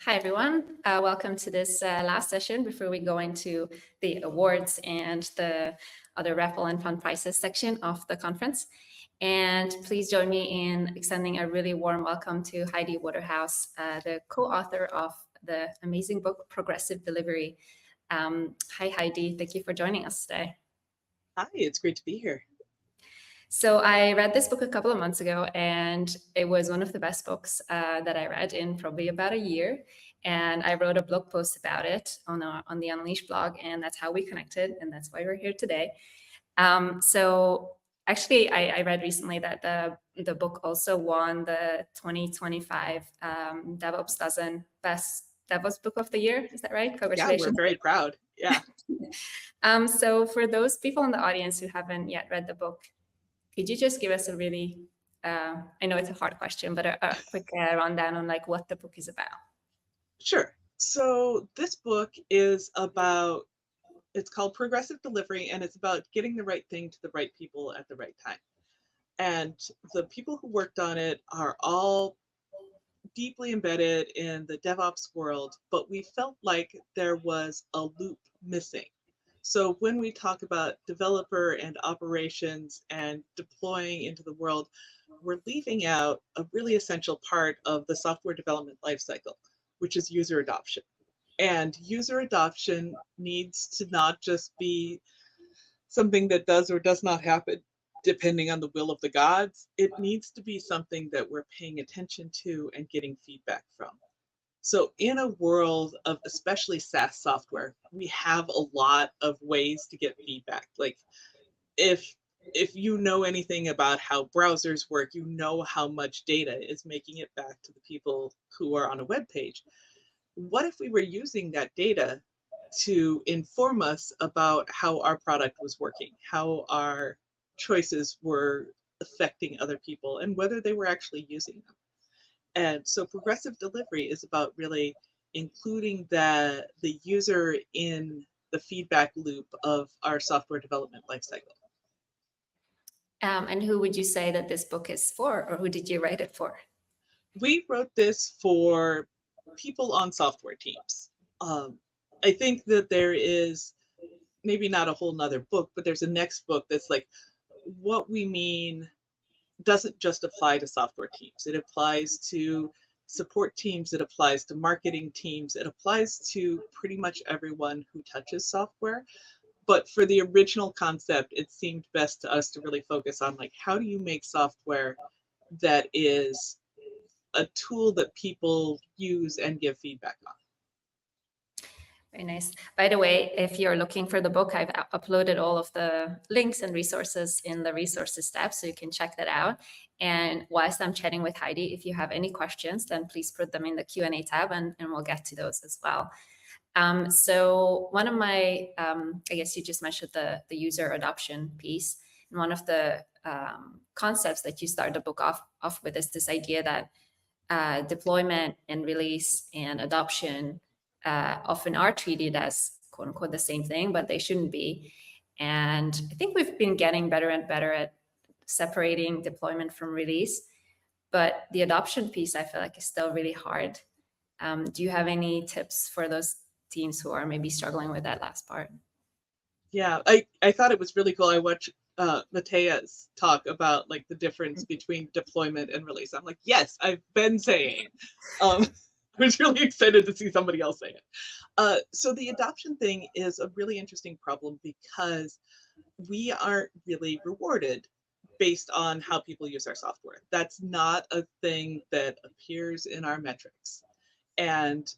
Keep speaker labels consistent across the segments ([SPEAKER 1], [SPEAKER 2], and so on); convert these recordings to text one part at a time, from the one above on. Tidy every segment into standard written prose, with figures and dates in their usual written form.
[SPEAKER 1] Hi, everyone. Welcome to this last session before we go into the awards and the other raffle and fun prizes section of the conference. And please join me in extending a really warm welcome to Heidi Waterhouse, the co-author of the amazing book, Progressive Delivery. Hi, Heidi. Thank you for joining us today.
[SPEAKER 2] Hi, it's great to be here.
[SPEAKER 1] So I read this book a couple of months ago, and it was one of the best books that I read in probably about a year. And I wrote a blog post about it on the Unleashed blog, and that's how we connected, and that's why we're here today. So actually, I read recently that the book also won the 2025 DevOps Dozen Best DevOps Book of the Year. Is that right? Congratulations.
[SPEAKER 2] Yeah, we're very proud. Yeah.
[SPEAKER 1] So for those people in the audience who haven't yet read the book, could you just give us a really, I know it's a hard question, but a quick rundown on like what the book is about?
[SPEAKER 2] Sure. So this book is about, it's called Progressive Delivery, and it's about getting the right thing to the right people at the right time. And the people who worked on it are all deeply embedded in the DevOps world, but we felt like there was a loop missing. So when we talk about developer and operations and deploying into the world, we're leaving out a really essential part of the software development lifecycle, which is user adoption. And user adoption needs to not just be something that does or does not happen depending on the will of the gods. It needs to be something that we're paying attention to and getting feedback from. So in a world of especially SaaS software, we have a lot of ways to get feedback. Like if you know anything about how browsers work, you know how much data is making it back to the people who are on a web page. What if we were using that data to inform us about how our product was working, how our choices were affecting other people, and whether they were actually using them? And so progressive delivery is about really including the user in the feedback loop of our software development lifecycle.
[SPEAKER 1] And who would you say that this book is for, or who did you write it for?
[SPEAKER 2] We wrote this for people on software teams. I think that there is maybe not a whole nother book, but there's a next book that's like, what we mean doesn't just apply to software teams. It applies to support teams, it applies to marketing teams, it applies to pretty much everyone who touches software. But for the original concept, it seemed best to us to really focus on like, how do you make software that is a tool that people use and give feedback on?
[SPEAKER 1] Very nice. By the way, if you're looking for the book, I've uploaded all of the links and resources in the resources tab, so you can check that out. And whilst I'm chatting with Heidi, if you have any questions, then please put them in the Q&A tab, and we'll get to those as well. So one of my, I guess you just mentioned the user adoption piece. And one of the concepts that you start the book off with is this idea that deployment and release and adoption often are treated as quote unquote the same thing, but they shouldn't be. And I think we've been getting better and better at separating deployment from release, but the adoption piece I feel like is still really hard. Do you have any tips for those teams who are maybe struggling with that last part?
[SPEAKER 2] Yeah, I thought it was really cool. I watched Matea's talk about like the difference between deployment and release. I'm like, yes, I've been saying. I was really excited to see somebody else say it. So the adoption thing is a really interesting problem because we aren't really rewarded based on how people use our software. That's not a thing that appears in our metrics. And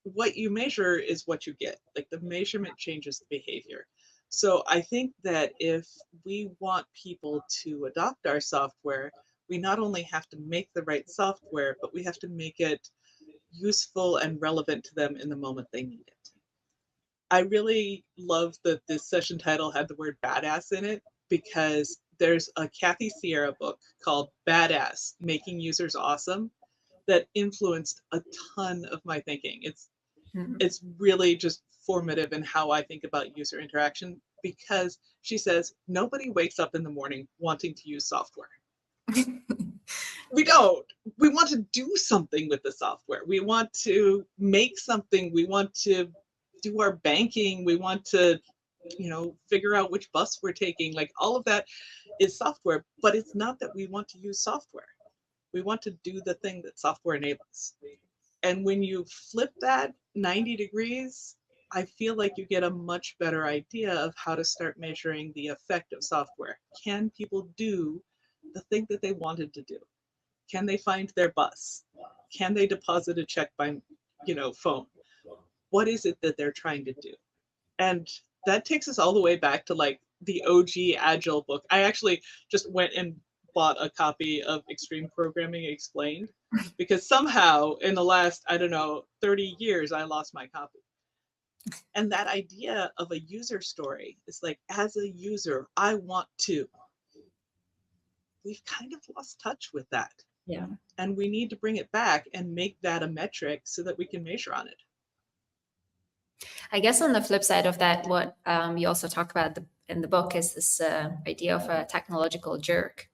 [SPEAKER 2] what you measure is what you get. Like the measurement changes the behavior. So I think that if we want people to adopt our software, we not only have to make the right software, but we have to make it useful and relevant to them in the moment they need it. I really love that this session title had the word badass in it because there's a Kathy Sierra book called Badass, Making Users Awesome, that influenced a ton of my thinking. It's really just formative in how I think about user interaction because she says nobody wakes up in the morning wanting to use software. We don't. We want to do something with the software. We want to make something. We want to do our banking. We want to, figure out which bus we're taking. Like all of that is software, but it's not that we want to use software. We want to do the thing that software enables. And when you flip that 90 degrees, I feel like you get a much better idea of how to start measuring the effect of software. Can people do the thing that they wanted to do? Can they find their bus? Can they deposit a check by, phone? What is it that they're trying to do? And that takes us all the way back to like the OG Agile book. I actually just went and bought a copy of Extreme Programming Explained because somehow in the last, 30 years, I lost my copy. And that idea of a user story is like, as a user, I want to. We've kind of lost touch with that.
[SPEAKER 1] Yeah.
[SPEAKER 2] And we need to bring it back and make that a metric so that we can measure on it.
[SPEAKER 1] I guess on the flip side of that, what you also talk about in the book is this idea of a technological jerk,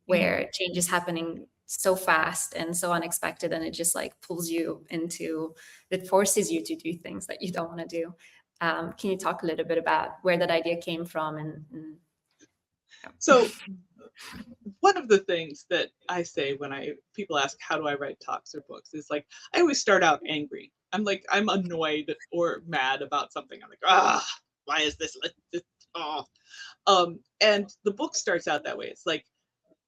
[SPEAKER 1] where change is happening so fast and so unexpected, and it just like pulls you into, it forces you to do things that you don't want to do. Can you talk a little bit about where that idea came from?
[SPEAKER 2] So one of the things that I say when people ask how do I write talks or books is like, I always start out angry. I'm annoyed or mad about something. I'm like, why is this? And the book starts out that way. It's like,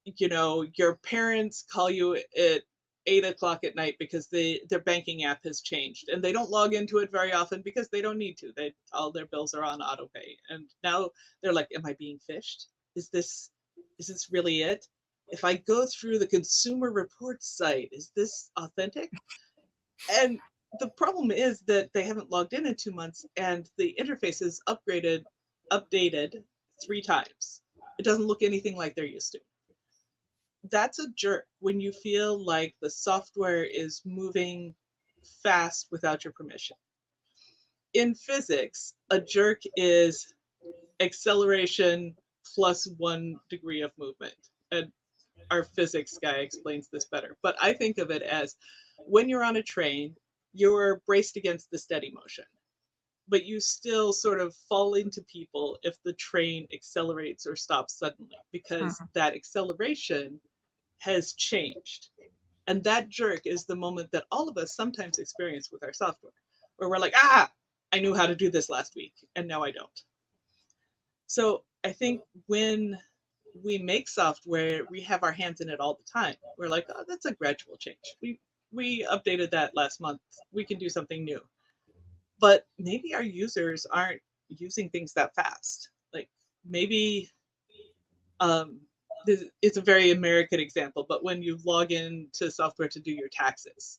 [SPEAKER 2] your parents call you at 8:00 at night because their banking app has changed and they don't log into it very often because they don't need to. All their bills are on auto pay. And now they're like, am I being phished? Is this really it? If I go through the Consumer Reports site, is this authentic? And the problem is that they haven't logged in 2 months and the interface is updated 3 times. It doesn't look anything like they're used to. That's a jerk when you feel like the software is moving fast without your permission. In physics, a jerk is acceleration plus 1 degree of movement. And our physics guy explains this better. But I think of it as when you're on a train, you're braced against the steady motion, but you still sort of fall into people if the train accelerates or stops suddenly, because that acceleration has changed. And that jerk is the moment that all of us sometimes experience with our software, where we're like, I knew how to do this last week, and now I don't. So I think when we make software, we have our hands in it all the time. We're like, oh, that's a gradual change. We updated that last month. We can do something new. But maybe our users aren't using things that fast. Like maybe it's a very American example, but when you log into software to do your taxes,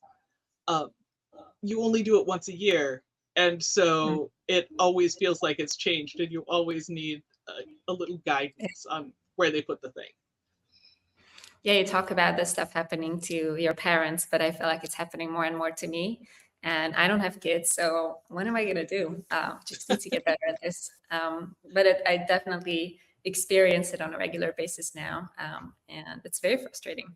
[SPEAKER 2] you only do it once a year. And so it always feels like it's changed, and you always need a little guidance on where they put the thing.
[SPEAKER 1] Yeah, you talk about this stuff happening to your parents, but I feel like it's happening more and more to me. And I don't have kids, so what am I going to do? Just need to get better at this. But I definitely experience it on a regular basis now. And it's very frustrating.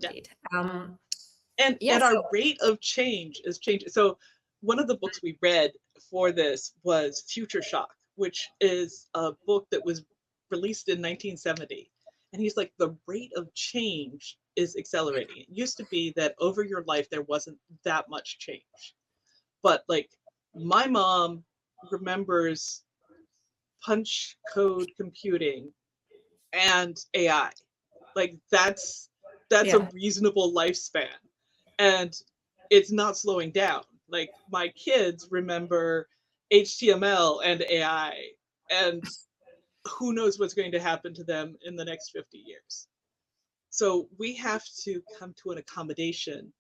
[SPEAKER 1] Indeed.
[SPEAKER 2] And our rate of change is changing. So one of the books we read for this was Future Shock, which is a book that was released in 1970. And he's like, the rate of change is accelerating. It used to be that over your life, there wasn't that much change. But like my mom remembers punch code computing and AI. Like that's a reasonable lifespan. And it's not slowing down. Like my kids remember HTML and AI, and who knows what's going to happen to them in the next 50 years. So we have to come to an accommodation,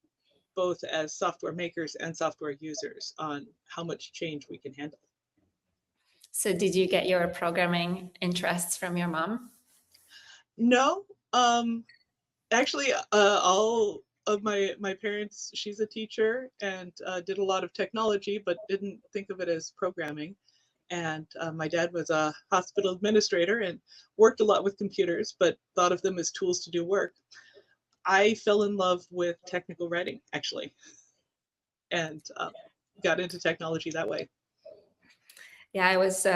[SPEAKER 2] both as software makers and software users, on how much change we can handle.
[SPEAKER 1] So did you get your programming interests from your mom?
[SPEAKER 2] No, actually, all of my parents, she's a teacher and did a lot of technology, but didn't think of it as programming. And my dad was a hospital administrator and worked a lot with computers, but thought of them as tools to do work. I fell in love with technical writing, actually, and got into technology that way.
[SPEAKER 1] Yeah, I was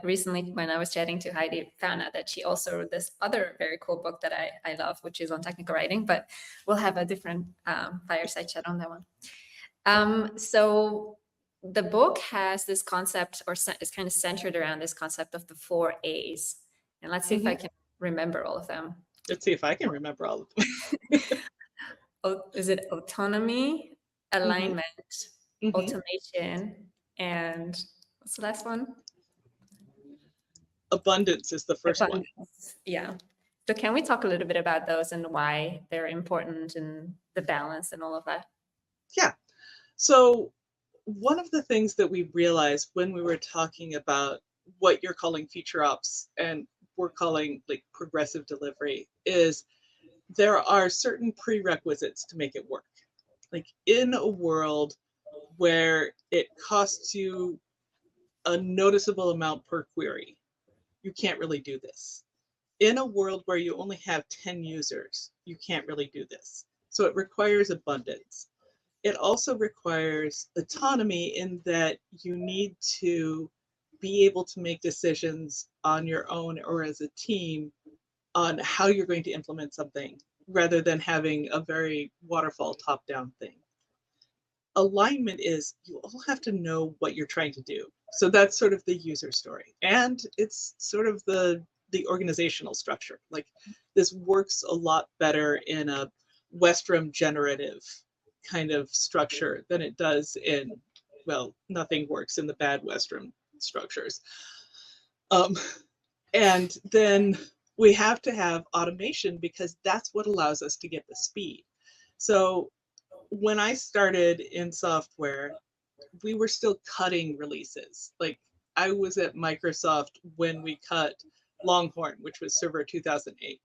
[SPEAKER 1] recently when I was chatting to Heidi, found out that she also wrote this other very cool book that I love, which is on technical writing. But we'll have a different fireside chat on that one. So the book has this concept, or is kind of centered around this concept of the 4 A's, and let's see if I can remember all of them.
[SPEAKER 2] Let's see if I can remember all of them.
[SPEAKER 1] Is it autonomy, alignment,
[SPEAKER 2] Mhm.
[SPEAKER 1] automation, and what's the last one?
[SPEAKER 2] Abundance is the first one.
[SPEAKER 1] Abundance. Yeah. So can we talk a little bit about those and why they're important and the balance and all of that?
[SPEAKER 2] Yeah. So one of the things that we realized when we were talking about what you're calling feature ops and we're calling like progressive delivery is there are certain prerequisites to make it work. Like in a world where it costs you a noticeable amount per query, you can't really do this. In a world where you only have 10 users, you can't really do this. So it requires abundance. It also requires autonomy in that you need to be able to make decisions on your own or as a team on how you're going to implement something rather than having a very waterfall top-down thing. Alignment is you all have to know what you're trying to do. So that's sort of the user story. And it's sort of the organizational structure. Like this works a lot better in a Westrum generative kind of structure than it does in, well, nothing works in the bad Westrum structures. And then we have to have automation because that's what allows us to get the speed. So when I started in software, we were still cutting releases. Like I was at Microsoft when we cut Longhorn, which was Server 2008.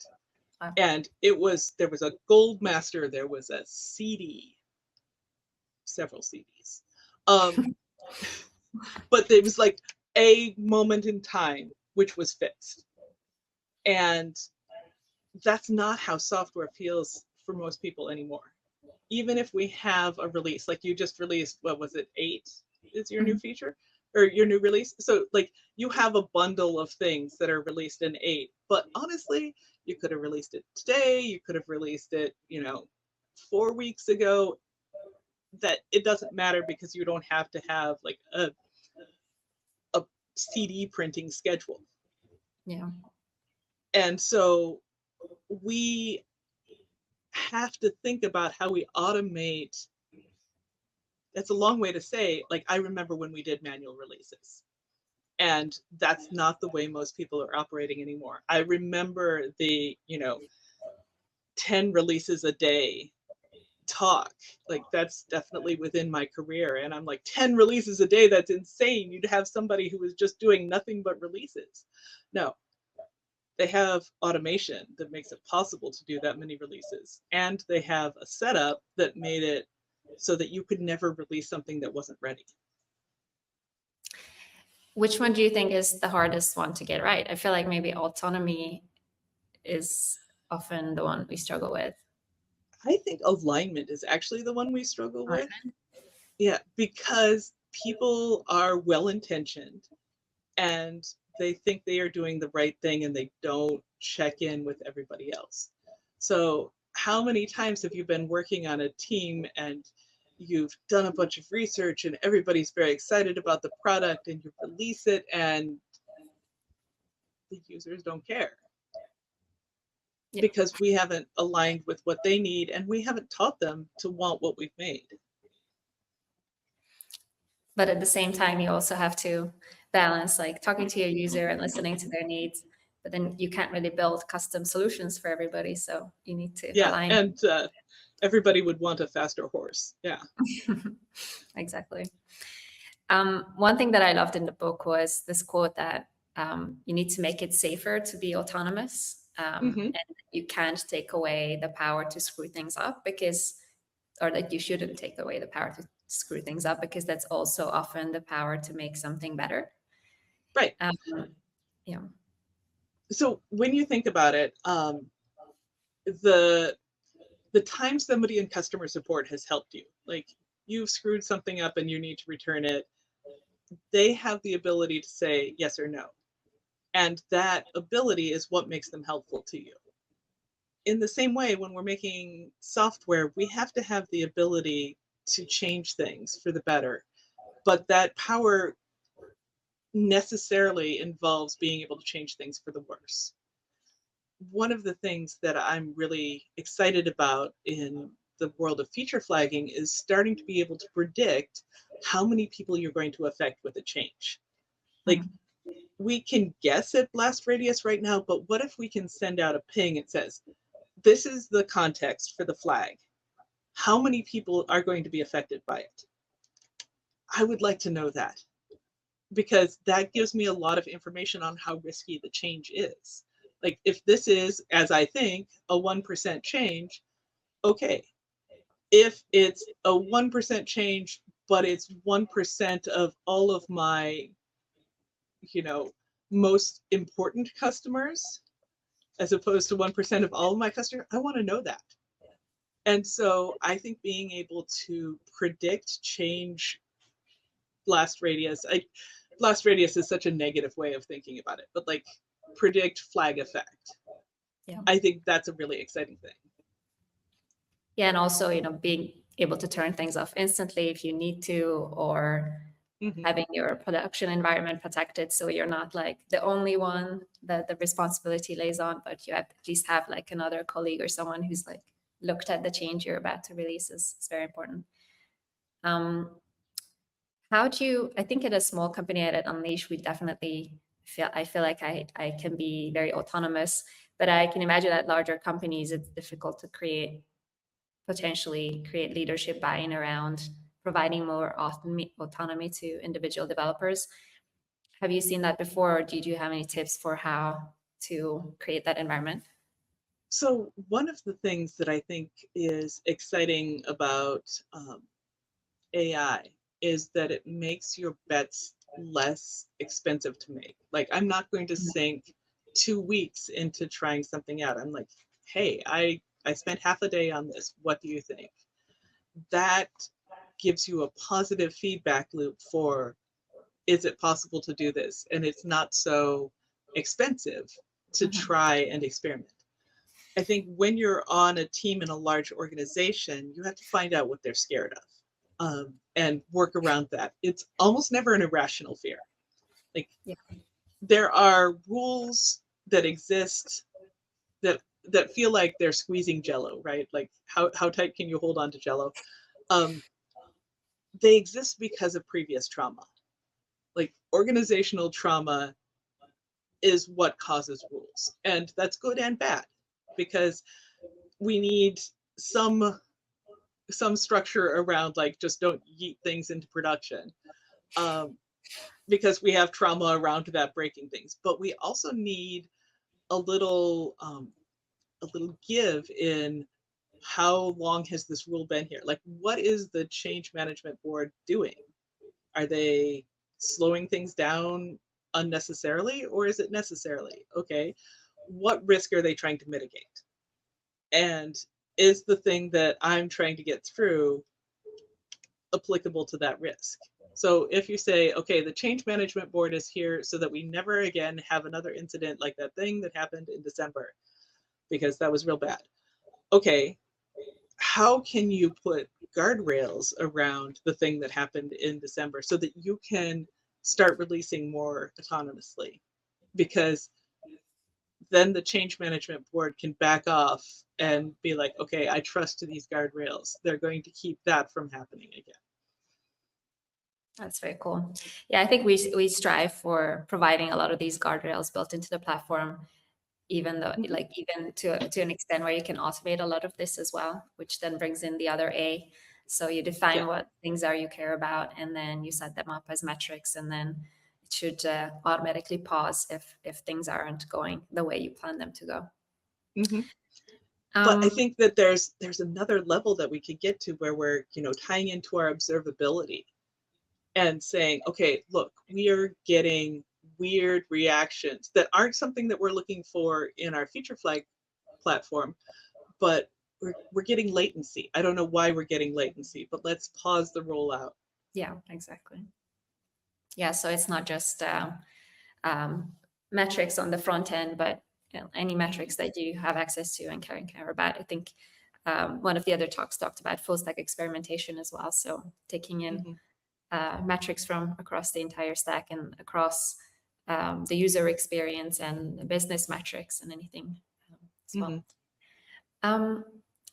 [SPEAKER 1] Wow.
[SPEAKER 2] And there was a Gold Master, there was a CD, several CDs. But it was like a moment in time which was fixed. And that's not how software feels for most people anymore. Even if we have a release, like you just released, what was it, 8 is your new feature or your new release? So like you have a bundle of things that are released in 8, but honestly, you could have released it today, you could have released it, 4 weeks ago. That it doesn't matter because you don't have to have like a CD printing schedule.
[SPEAKER 1] Yeah.
[SPEAKER 2] And so we have to think about how we automate. That's a long way to say, like, I remember when we did manual releases, and that's not the way most people are operating anymore. I remember the 10 releases a day talk. Like that's definitely within my career, and I'm like, 10 releases a day, that's insane. You'd have somebody who was just doing nothing but releases. No, they have automation that makes it possible to do that many releases, and they have a setup that made it so that you could never release something that wasn't ready.
[SPEAKER 1] Which one do you think is the hardest one to get right? I feel like maybe autonomy is often the one we struggle with.
[SPEAKER 2] I think alignment is actually the one we struggle with.
[SPEAKER 1] Alignment?
[SPEAKER 2] Yeah, because people are well-intentioned and they think they are doing the right thing and they don't check in with everybody else. So how many times have you been working on a team and you've done a bunch of research and everybody's very excited about the product and you release it and the users don't care?
[SPEAKER 1] Yeah.
[SPEAKER 2] Because we haven't aligned with what they need and we haven't taught them to want what we've made.
[SPEAKER 1] But at the same time, you also have to balance like talking to your user and listening to their needs. But then you can't really build custom solutions for everybody. So you need to align.
[SPEAKER 2] And everybody would want a faster horse. Yeah.
[SPEAKER 1] Exactly. One thing that I loved in the book was this quote that you need to make it safer to be autonomous. And you can't take away the power to screw things up or that you shouldn't take away the power to screw things up because that's also often the power to make something better.
[SPEAKER 2] Right.
[SPEAKER 1] Yeah.
[SPEAKER 2] So when you think about it, the time somebody in customer support has helped you, like you've screwed something up and you need to return it, they have the ability to say yes or no. And that ability is what makes them helpful to you. In the same way, when we're making software, we have to have the ability to change things for the better. But that power necessarily involves being able to change things for the worse. One of the things that I'm really excited about in the world of feature flagging is starting to be able to predict how many people you're going to affect with a change. Like, we can guess at blast radius right now, but what if we can send out a ping that says, this is the context for the flag. How many people are going to be affected by it? I would like to know that, because that gives me a lot of information on how risky the change is. Like, if this is, as I think, a 1% change, okay. If it's a 1% change, but it's 1% of all of my, most important customers, as opposed to 1% of all of my customers, I want to know that. And so I think being able to predict change blast radius, blast radius is such a negative way of thinking about it, but like predict flag effect.
[SPEAKER 1] Yeah.
[SPEAKER 2] I think that's a really exciting thing.
[SPEAKER 1] Yeah, and also, being able to turn things off instantly if you need to, or having your production environment protected, so you're not like the only one that the responsibility lays on, but you at least have like another colleague or someone who's like looked at the change you're about to release is very important. I think at a small company at Unleash, we definitely I feel like I can be very autonomous, but I can imagine at larger companies, it's difficult to potentially create leadership buy-in around providing more autonomy to individual developers. Have you seen that before, or do you have any tips for how to create that environment?
[SPEAKER 2] So one of the things that I think is exciting about AI is that it makes your bets less expensive to make. Like, I'm not going to sink 2 weeks into trying something out. I'm like, hey, I spent half a day on this. What do you think? That gives you a positive feedback loop for, is it possible to do this? And it's not so expensive to try and experiment. I think when you're on a team in a large organization, you have to find out what they're scared of, and work around that. It's almost never an irrational fear. Like, there are rules that exist that feel like they're squeezing Jello, right? Like, how tight can you hold on to Jello? They exist because of previous trauma. Like, organizational trauma is what causes rules, and that's good and bad, because we need some structure around, like, just don't yeet things into production, because we have trauma around that breaking things. But we also need a little give in, how long has this rule been here? Like, what is the change management board doing? Are they slowing things down unnecessarily, or is it necessarily? Okay, what risk are they trying to mitigate? And is the thing that I'm trying to get through applicable to that risk? So if you say, okay, the change management board is here so that we never again have another incident like that thing that happened in December, because that was real bad. Okay, how can you put guardrails around the thing that happened in December so that you can start releasing more autonomously? Because then the change management board can back off and be like, okay, I trust these guardrails. They're going to keep that from happening again.
[SPEAKER 1] That's very cool. Yeah, I think we strive for providing a lot of these guardrails built into the platform, even though even to an extent where you can automate a lot of this as well, which then brings in the other A. So you define what things are you care about, and then you set them up as metrics, and then it should automatically pause if things aren't going the way you plan them to go.
[SPEAKER 2] But I think that there's another level that we could get to, where we're tying into our observability and saying, okay, look, we are getting weird reactions that aren't something that we're looking for in our feature flag platform, but we're getting latency. I don't know why we're getting latency, but let's pause the rollout.
[SPEAKER 1] Yeah, exactly. Yeah, so it's not just metrics on the front end, but any metrics that you have access to and care about. I think one of the other talks talked about full stack experimentation as well. So taking in metrics from across the entire stack and across the user experience and the business metrics and anything as well.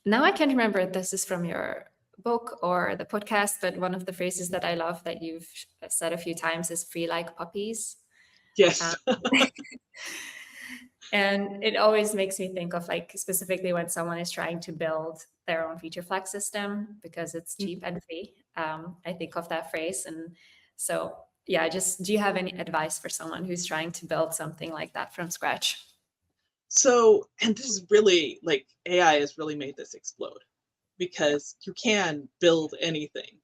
[SPEAKER 1] Now I can't remember if this is from your book or the podcast, but one of the phrases that I love that you've said a few times is free like puppies.
[SPEAKER 2] Yes.
[SPEAKER 1] And it always makes me think of like specifically when someone is trying to build their own feature flag system because it's cheap and free. I think of that phrase. And so, yeah, just do you have any advice for someone who's trying to build something like that from scratch?
[SPEAKER 2] So, and this is really like AI has really made this explode because you can build anything.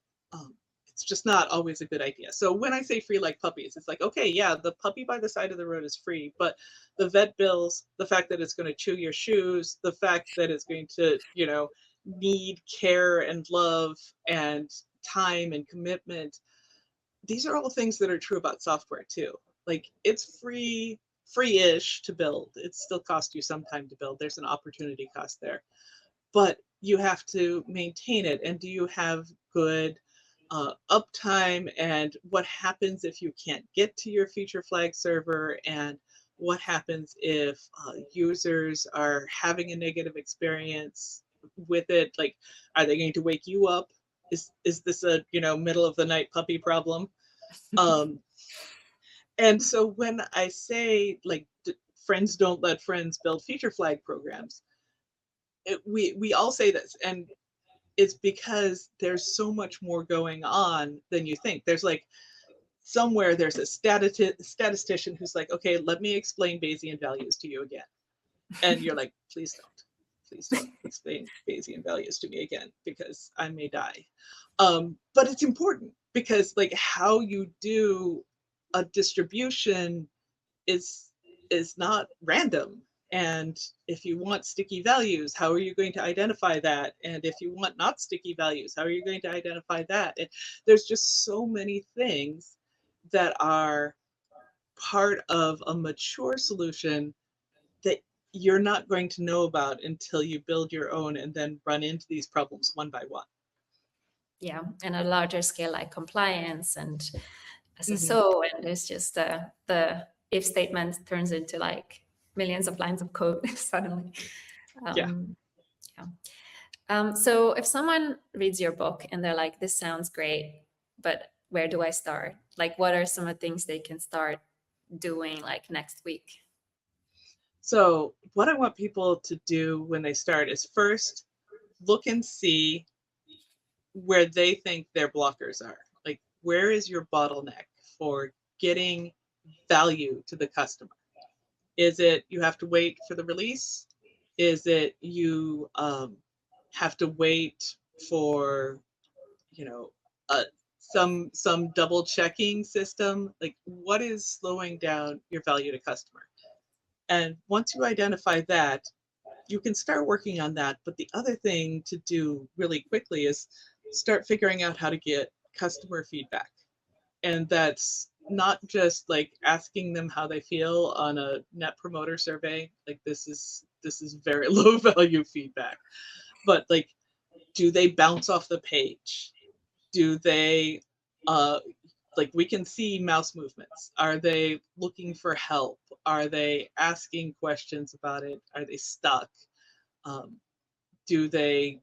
[SPEAKER 2] It's just not always a good idea. So when I say free like puppies, it's like, okay, yeah, the puppy by the side of the road is free, but the vet bills, the fact that it's going to chew your shoes, the fact that it's going to, need care and love and time and commitment, these are all things that are true about software too. Like it's free-ish to build. It still costs you some time to build. There's an opportunity cost there, but you have to maintain it. And do you have good uptime? And what happens if you can't get to your feature flag server? And what happens if users are having a negative experience with it? Like, are they going to wake you up? Is this a middle of the night puppy problem? And so when I say like friends don't let friends build feature flag programs, we all say this, and it's because there's so much more going on than you think. There's like somewhere there's a statistician who's like, okay, let me explain Bayesian values to you again, and you're like, please don't explain Bayesian values to me again because I may die. But it's important because like how you do a distribution is not random. And if you want sticky values, how are you going to identify that? And if you want not sticky values, how are you going to identify that? And there's just so many things that are part of a mature solution that you're not going to know about until you build your own and then run into these problems one by one.
[SPEAKER 1] Yeah, and a larger scale like compliance and SSO, and it's just the if statement turns into like millions of lines of code suddenly.
[SPEAKER 2] Yeah.
[SPEAKER 1] So if someone reads your book and they're like, this sounds great, but where do I start? Like, what are some of the things they can start doing like next week?
[SPEAKER 2] So what I want people to do when they start is first look and see where they think their blockers are. Like, where is your bottleneck for getting value to the customer? Is it you have to wait for the release? Is it you have to wait for some double checking system? Like, what is slowing down your value to customer? And once you identify that, you can start working on that. But the other thing to do really quickly is start figuring out how to get customer feedback. And that's not just like asking them how they feel on a net promoter survey. Like this is very low value feedback. But like, do they bounce off the page? Do they like we can see mouse movements? Are they looking for help? Are they asking questions about it? Are they stuck? Do they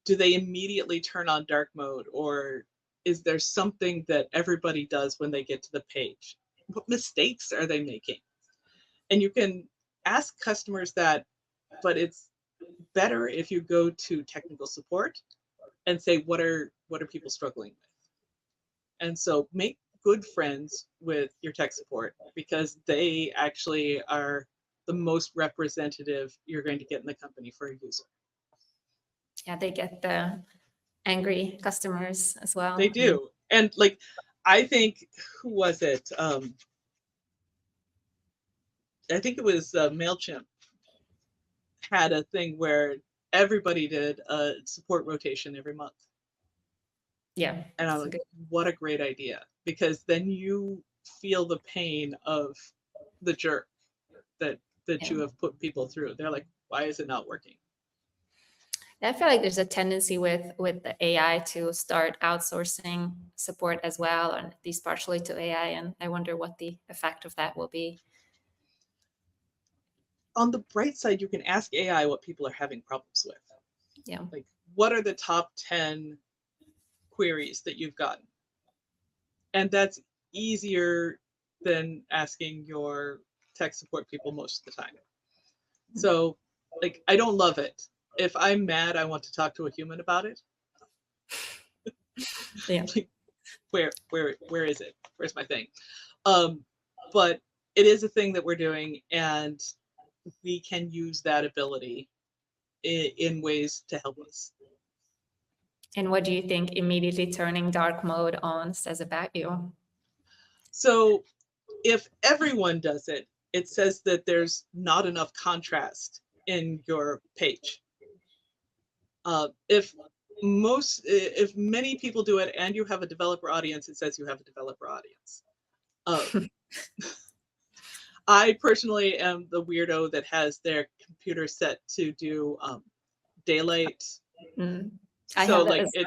[SPEAKER 2] immediately turn on dark mode, or is there something that everybody does when they get to the page? What mistakes are they making? And you can ask customers that, but it's better if you go to technical support and say, what are people struggling with? And so make good friends with your tech support because they actually are the most representative you're going to get in the company for a user.
[SPEAKER 1] Yeah, they get the angry customers as well.
[SPEAKER 2] They do. And like, I think, who was it? I think it was MailChimp had a thing where everybody did a support rotation every month.
[SPEAKER 1] Yeah,
[SPEAKER 2] And I'm
[SPEAKER 1] it's a
[SPEAKER 2] like,
[SPEAKER 1] good.
[SPEAKER 2] what a great idea. Because then you feel the pain of the jerk that
[SPEAKER 1] Yeah.
[SPEAKER 2] you have put people through. They're like, why is it not working?
[SPEAKER 1] I feel like there's a tendency with the AI to start outsourcing support as well, or at least partially to AI, and I wonder what the effect of that will be.
[SPEAKER 2] On the bright side, you can ask AI what people are having problems with.
[SPEAKER 1] Yeah.
[SPEAKER 2] Like, what are the top 10 queries that you've gotten? And that's easier than asking your tech support people most of the time. So, like, I don't love it. If I'm mad, I want to talk to a human about it.
[SPEAKER 1] Yeah.
[SPEAKER 2] Like, where is it? Where's my thing? But it is a thing that we're doing, and we can use that ability in ways to help us.
[SPEAKER 1] And what do you think immediately turning dark mode on says about you?
[SPEAKER 2] So if everyone does it, it says that there's not enough contrast in your page. If many people do it and you have a developer audience, it says you have a developer audience. I personally am the weirdo that has their computer set to do daylight.
[SPEAKER 1] I
[SPEAKER 2] So
[SPEAKER 1] have that
[SPEAKER 2] like
[SPEAKER 1] as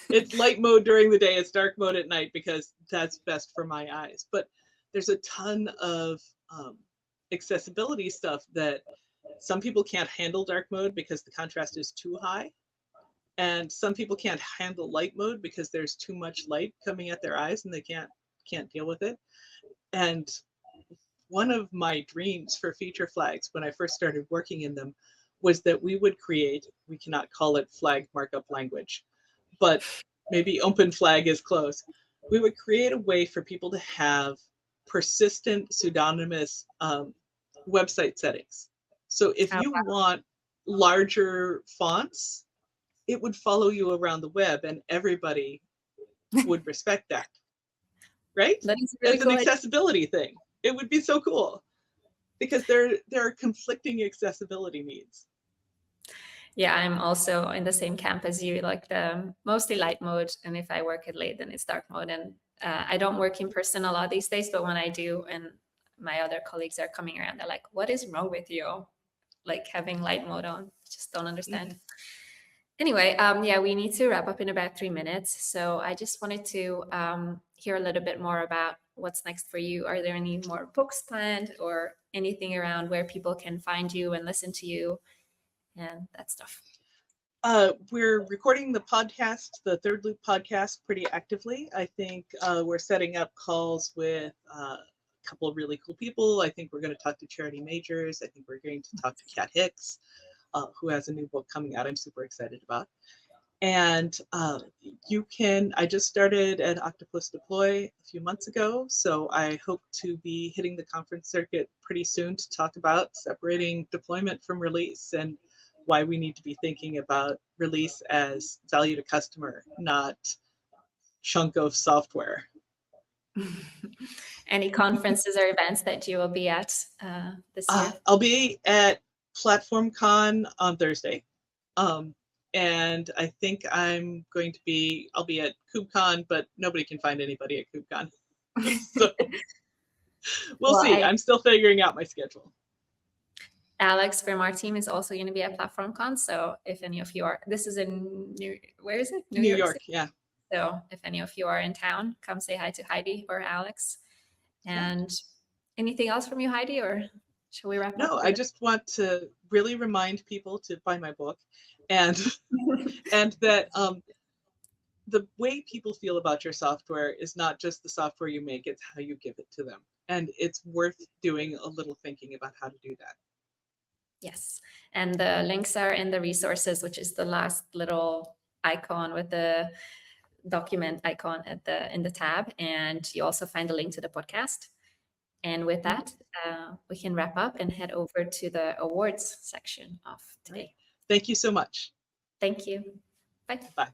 [SPEAKER 2] it's light mode during the day, it's dark mode at night because that's best for my eyes. But there's a ton of accessibility stuff that some people can't handle dark mode because the contrast is too high. And some people can't handle light mode because there's too much light coming at their eyes and they can't deal with it. And one of my dreams for feature flags when I first started working in them was that we would create, we cannot call it flag markup language, but maybe open flag is close. We would create a way for people to have persistent pseudonymous website settings. So if
[SPEAKER 1] oh,
[SPEAKER 2] you want larger fonts, it would follow you around the web and everybody would respect that, right?
[SPEAKER 1] that is really
[SPEAKER 2] It's an
[SPEAKER 1] cool.
[SPEAKER 2] accessibility thing. It would be so cool because there are conflicting accessibility needs.
[SPEAKER 1] Yeah, I'm also in the same camp as you, like the mostly light mode, and if I work it late, then it's dark mode. And I don't work in person a lot these days, but when I do, and my other colleagues are coming around, they're like, "What is wrong with you? Like having light mode on? Just don't understand."
[SPEAKER 2] Mm-hmm.
[SPEAKER 1] Anyway, yeah, we need to wrap up in about 3 minutes. So I just wanted to hear a little bit more about what's next for you. Are there any more books planned or anything around where people can find you and listen to you and that stuff?
[SPEAKER 2] We're recording the podcast, the Third Loop podcast, pretty actively. I think we're setting up calls with a couple of really cool people. I think we're going to talk to Charity Majors. I think we're going to talk to Kat Hicks, who has a new book coming out I'm super excited about. And I just started at Octopus Deploy a few months ago, so I hope to be hitting the conference circuit pretty soon to talk about separating deployment from release and why we need to be thinking about release as value to customer, not chunk of software.
[SPEAKER 1] Any conferences or events that you will be at this year?
[SPEAKER 2] I'll be at PlatformCon on Thursday. And I think I'll be at KubeCon, but nobody can find anybody at KubeCon. So we'll see. I'm still figuring out my schedule.
[SPEAKER 1] Alex from our team is also going to be at PlatformCon. So if any of you are, this is in where is it?
[SPEAKER 2] New York, yeah.
[SPEAKER 1] So if any of you are in town, come say hi to Heidi or Alex. And anything else from you, Heidi, or shall we wrap up?
[SPEAKER 2] No, I just want to really remind people to buy my book and that the way people feel about your software is not just the software you make, it's how you give it to them. And it's worth doing a little thinking about how to do that.
[SPEAKER 1] Yes. And the links are in the resources, which is the last little icon with the document icon in the tab. And you also find the link to the podcast. And with that, we can wrap up and head over to the awards section of today.
[SPEAKER 2] Thank you so much.
[SPEAKER 1] Thank you. Bye.
[SPEAKER 2] Bye.